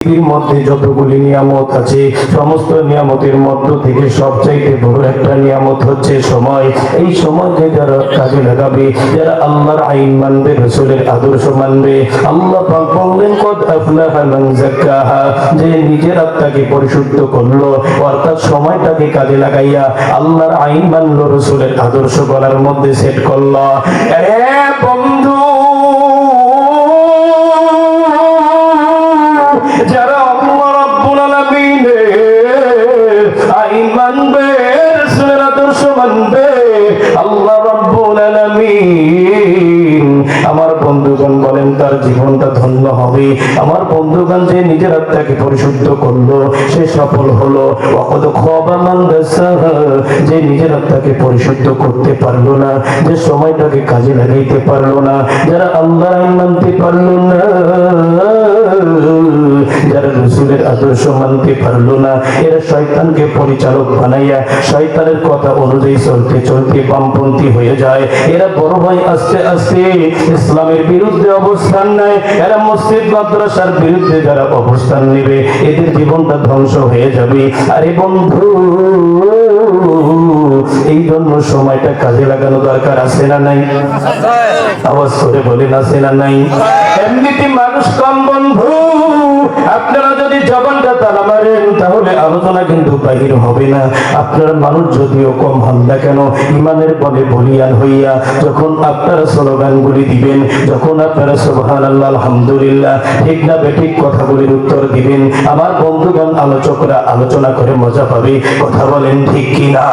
পৃথিবীর মধ্যে যতগুলি নিয়ামত আছে সমস্ত নিয়ামতের মধ্য থেকে সবচাইতে বড় একটা নিয়ামত হচ্ছে সময়। এই সময়কে যারা কাজে লাগাবে, যারা আল্লাহর আইন মানবে, রাসূলের আদর্শ মানবে, আল্লাহ পাক বললেন কদ আফলাহা মান যাক্কাহা, যে নিজের আত্মাকে পরিশুদ্ধ করলো, অর্থাৎ সময়টাকে কাজে লাগাইয়া আল্লাহর আইন মানলো, রাসূলের আদর্শ গলার মধ্যে সেট করলো। আরে বন্ধু, যারা আল্লাহ রাব্বুল আলামিনের আইন মানবে, রাসূলের আদর্শ মানবে, আল্লাহ রাব্বুল আলামিন আমার বন্ধুগণ বলেন তার জীবনটা ধন্য হবে। আমার বন্ধুগণ যে নিজের আত্মাকে পরিশুদ্ধ করলো সে সফল হলো। ওয়াকাদ খাবা মান দাসাহা, যে নিজের আত্মাকে পরিশুদ্ধ করতে পারলো না, যে সময়টাকে কাজে লাগাইতে পারলো না, যারা আল্লাহর আইন মানতে পারলো না, যারা রাসূলের আদর্শ মানতে পারলো না, এরা শয়তানকে পরিচালক বানাইয়া শয়তানের কথা অনুযায়ী চলতে চলতে বামপন্থী হয়ে যায়। এরা বড় ভাই আস্তে আস্তে ইসলামের বিরুদ্ধে অবস্থান নেয়। এরা মসজিদ মাদ্রাসার বিরুদ্ধে যারা অবস্থান নেবে এদের জীবনটা ধ্বংস হয়ে যাবে। আরে বন্ধু, এই জন্য সময়টা কাজে লাগানো দরকার আছে না নাই? আওয়াজ করে বলেন আছে না নাই? এমনিতে মানুষ কম বন্ধু, আপনারা যদি জবানটা তালা মারেন তাহলে আলোচনা কিন্তু বাহির হবে না। আপনারা মানুষ যদিও কম হন না কেন, ইমানের বলে বলিয়ান হইয়া যখন আপনারা স্লোগানগুলি দিবেন, যখন আপনারা সুবহানাল্লাহ আলহামদুলিল্লাহ ঠিক না বেঠিক কথাগুলির উত্তর দিবেন, আমার বন্ধুগণ আলোচকরা আলোচনা করে মজা পাবে। কথা বলেন ঠিক কিনা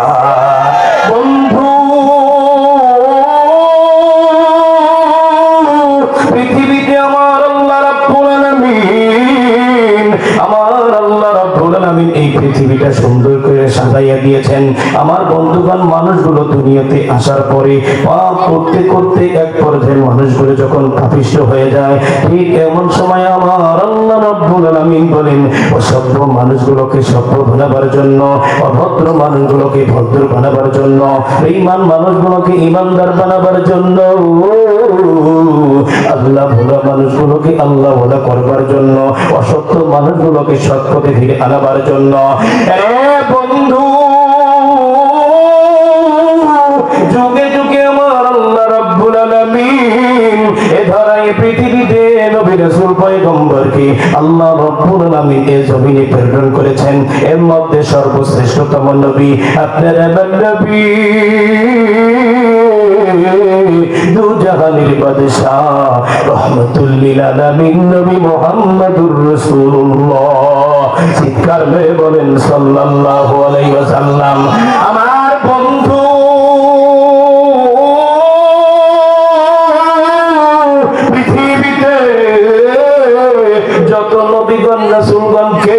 বন্ধু? পৃথিবীতে আমার আল্লাহ রাব্বুল আলামিন, আমার আল্লাহ রাব্বুল আলামিন এই পৃথিবীটা সুন্দর করে সাজাইয়া দিয়েছেন। আমার বন্ধুগণ, মানুষগুলো দুনিয়াতে আসার পরে পাপ করতে করতে এক পর্যায়ে মানুষগুলো যখন পাপিষ্ঠ হয়ে যায়, ঠিক এমন সময় আমার আল্লাহ রাব্বুল আলামিন বলেন অসভ্য মানুষগুলোকে সভ্য বানাবার জন্য, অভদ্র মানুষগুলোকে ভদ্র বানাবার জন্য, বেঈমান মানুষগুলোকে ঈমানদার বানাবার জন্য, আল্লাহ ভোলা মানুষগুলোকে আল্লাহ ভোলা করবার জন্য, অসত্য মানুষগুলোকে সৎ পথে ফিরে আনাবার জন্য। বন্ধু, যুগে যুগে আমার আল্লাহ রাব্বুল আলামিন এ ধরায় পৃথিবীতে নবী রাসূল পয়গম্বরকে আল্লাহ রাব্বুল আলামিন এ জমিনে প্রেরণ করেছেন। এর মধ্যে সর্বশ্রেষ্ঠতম নবী আপনার নবী, দু জাহানের বাদশা রহমাতুল লিল আলামিন নবী মুহাম্মদুর রাসূলুল্লাহ। চিৎকার মেরে বলেন সাল্লাল্লাহু আলাইহি ওয়াসাল্লাম। আমার বন্ধু, পৃথিবীতে যত নবীগণ রাসূলগণকে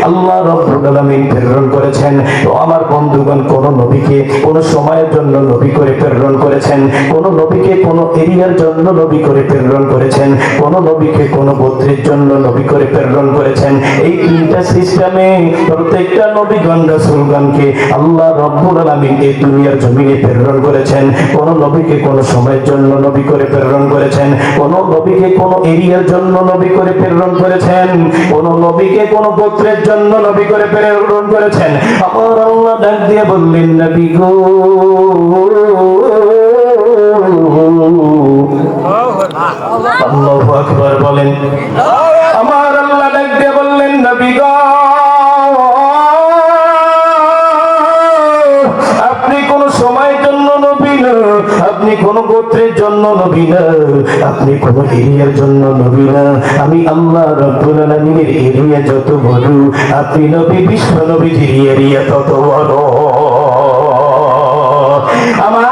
আল্লাহ রাব্বুল আলামিন প্রেরণ করেছেন, তো আমার বন্ধুগণ কোন নবীকে কোন সময়ের জন্য নবী করে প্রেরণ করেছেন, কোন নবীকে কোন এরিয়ার জন্য নবী করে প্রেরণ করেছেন, কোন নবীকে কোন গোত্রের জন্য নবী করে প্রেরণ করেছেন। এই তিনটা সিস্টেমে প্রত্যেকটা নবীগণ রাসূলগণকে আল্লাহ রাব্বুল আলামিন এই দুনিয়ার জমিনে প্রেরণ করেছেন। কোন নবীকে কোন সময়ের জন্য নবী করে প্রেরণ করেছেন, কোন নবীকে কোন এরিয়ার জন্য নবী করে প্রেরণ করেছেন, কোন নবীকে কোন গোত্রের জন্য নবী করে প্রেরণ করেছেন। আমার আল্লাহ ডাক দিয়ে বললেন নবী গো, আল্লাহু আকবার বলেন। আমার আল্লাহ ডাক দিয়ে বললেন নবী গো, আপনি কোন সময়ের জন্য নবী না, আপনি কোন গোত্রের জন্য নবী না, আপনি কোন এরিয়ার জন্য নবী না। আমি আল্লাহ রাব্বুল আলামিনের এরিয়া যত বড়, আপনি নবী বিশ্ব নবীজির এরিয়া তত বড়। আমার